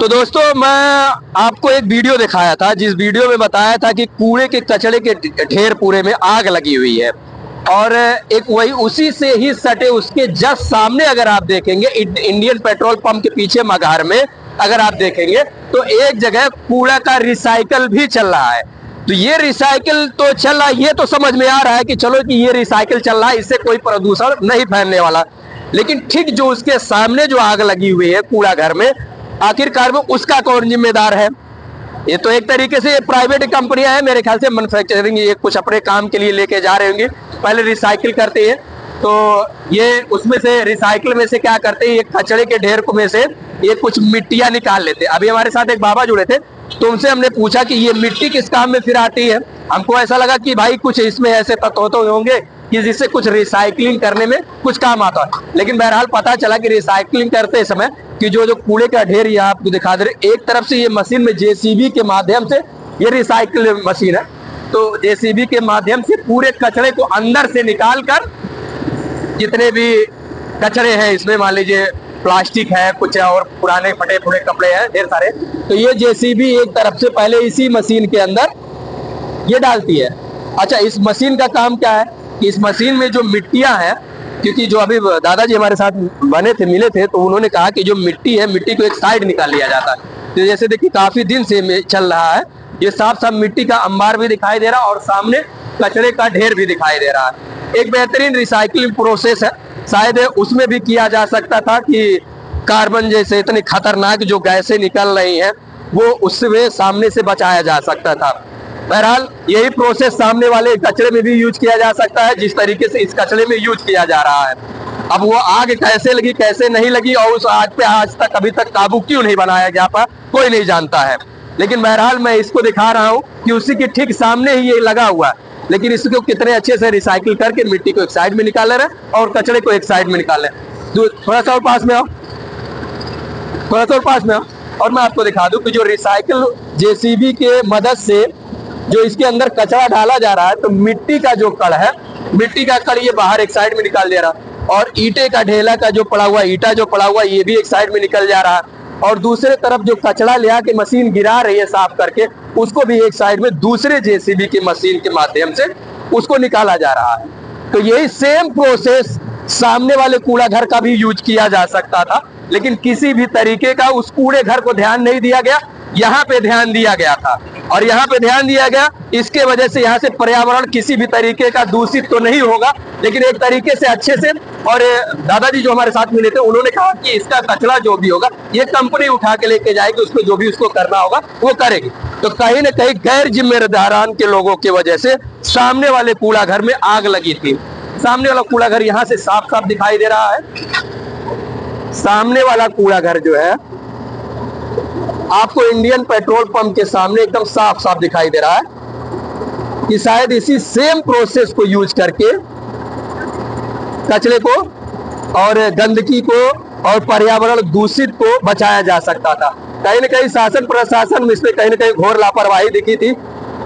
तो दोस्तों, मैं आपको एक वीडियो दिखाया था, जिस वीडियो में बताया था कि कूड़े के कचड़े के ढेर पूरे में आग लगी हुई है। और एक वही उसी से ही सटे उसके जस्ट सामने अगर आप देखेंगे, इंडियन पेट्रोल पंप के पीछे मघार में अगर आप देखेंगे तो एक जगह कूड़ा का रिसाइकल भी चल रहा है। तो ये रिसाइकल तो चल रहा है, ये तो समझ में आ रहा है कि चलो कि ये रिसाइकल चल रहा है, इससे कोई प्रदूषण नहीं फैलने वाला। लेकिन ठीक जो उसके सामने जो आग लगी हुई है कूड़ा घर में, आखिरकार में उसका कौन जिम्मेदार है? ये तो एक तरीके से प्राइवेट कंपनियां हैं, मेरे ख्याल से मैन्युफैक्चरिंग, ये कुछ अपने काम के लिए लेके जा रहे होंगे। पहले रिसाइकिल करते हैं तो ये उसमें से रिसाइकिल में से क्या करते हैं, ये कचड़े के ढेर को में से ये कुछ मिट्टियां निकाल लेते हैं। अभी हमारे साथ एक बाबा जुड़े थे, तो उनसे हमने पूछा कि ये मिट्टी किस काम में फिर आती है। हमको ऐसा लगा कि भाई कुछ इसमें ऐसे तत्व तो होंगे कि जिससे कुछ रिसाइकलिंग करने में कुछ काम आता है। लेकिन बहरहाल पता चला कि रिसाइकलिंग करते समय कि जो कूड़े का ढेर यहाँ आपको दिखा दे रहे, एक तरफ से ये मशीन में जेसीबी के माध्यम से, ये रिसाइकिल मशीन है, तो जेसीबी के माध्यम से पूरे कचड़े को अंदर से निकाल कर, जितने भी कचड़े हैं इसमें मान लीजिए प्लास्टिक है, कुछ और पुराने फटे फुटे कपड़े हैं ढेर सारे, तो ये जेसीबी एक तरफ से पहले इसी मशीन के अंदर ये डालती है। अच्छा, इस मशीन का काम क्या है कि इस मशीन में जो मिट्टियां हैं, क्योंकि जो अभी दादाजी हमारे साथ बने थे, मिले थे, तो उन्होंने कहा कि जो मिट्टी है, मिट्टी को एक साइड निकाल लिया जाता है। तो जैसे देखिए काफी दिन से चल रहा है, ये साफ साफ मिट्टी का अंबार भी दिखाई दे रहा है और सामने कचरे का ढेर भी दिखाई दे रहा है। एक बेहतरीन रिसाइकलिंग प्रोसेस है, शायद उसमें भी किया जा सकता था कि कार्बन जैसे इतनी खतरनाक जो गैसें निकल रही हैं वो उसमें सामने से बचाया जा सकता था। बहरहाल यही प्रोसेस सामने वाले कचरे में भी यूज किया जा सकता है, जिस तरीके से इस कचरे में यूज किया जा रहा है। अब वो आग कैसे लगी कैसे नहीं लगी और उस आग पे आज तक अभी तक काबू क्यों नहीं बनाया गया था, कोई नहीं जानता है। लेकिन बहरहाल मैं इसको दिखा रहा हूँ कि उसी के ठीक सामने ही ये लगा हुआ है। लेकिन इसको कितने अच्छे से रिसाइकिल करके मिट्टी को एक साइड में निकाल रहे हैं और कचरे को एक साइड में निकाल रहे हैं। थोड़ा सा और पास में आओ, थोड़ा सा और पास में आओ, और मैं आपको दिखा दूं कि जो रिसाइकिल जेसीबी के मदद से जो इसके अंदर कचरा डाला जा रहा है, तो मिट्टी का जो कण है, मिट्टी का कण ये बाहर एक साइड में निकाल दे रहा है, और ईंटे का ढेला का जो पड़ा हुआ, ईंटा जो पड़ा हुआ, ये भी एक साइड में निकल जा रहा है। और दूसरे तरफ जो कचरा ले आके मशीन गिरा रही है साफ करके, उसको भी एक साइड में दूसरे जेसीबी की मशीन के माध्यम से उसको निकाला जा रहा है। तो यही सेम प्रोसेस सामने वाले कूड़ा घर का भी यूज किया जा सकता था, लेकिन किसी भी तरीके का उस कूड़े घर को ध्यान नहीं दिया गया। यहाँ पे ध्यान दिया गया था, और यहाँ पे ध्यान दिया गया, इसके वजह से यहाँ से पर्यावरण किसी भी तरीके का दूषित तो नहीं होगा, लेकिन एक तरीके से अच्छे से। और दादाजी जो हमारे साथ मिले थे, उन्होंने कहा कि इसका कचरा जो भी होगा ये कंपनी उठा के लेके जाएगी, उसको जो भी उसको करना होगा वो करेगी। तो कहीं ना कहीं गैर जिम्मेदारान के लोगों की वजह से सामने वाले कूड़ा घर में आग लगी थी। सामने वाला कूड़ा घर यहाँ से साफ साफ दिखाई दे रहा है। सामने वाला कूड़ा घर जो है आपको इंडियन पेट्रोल पंप के सामने एकदम साफ साफ दिखाई दे रहा है कि शायद इसी सेम प्रोसेस को यूज करके कचरे को और गंदगी को और पर्यावरण दूषित को बचाया जा सकता था। कहीं ना कहीं शासन प्रशासन में इसमें कहीं ना कहीं घोर लापरवाही दिखी थी।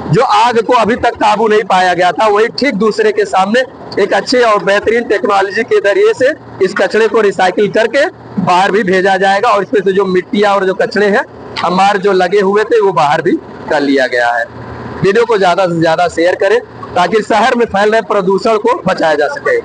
जो आग को अभी तक काबू नहीं पाया गया था, वही ठीक दूसरे के सामने एक अच्छे और बेहतरीन टेक्नोलॉजी के जरिए से इस कचरे को रिसाइकिल करके बाहर भी भेजा जाएगा, और इसमें से जो मिट्टियां और जो कचरे हैं हमारे जो लगे हुए थे वो बाहर भी कर लिया गया है। वीडियो को ज्यादा से ज्यादा शेयर करें ताकि शहर में फैल रहे प्रदूषण को बचाया जा सके।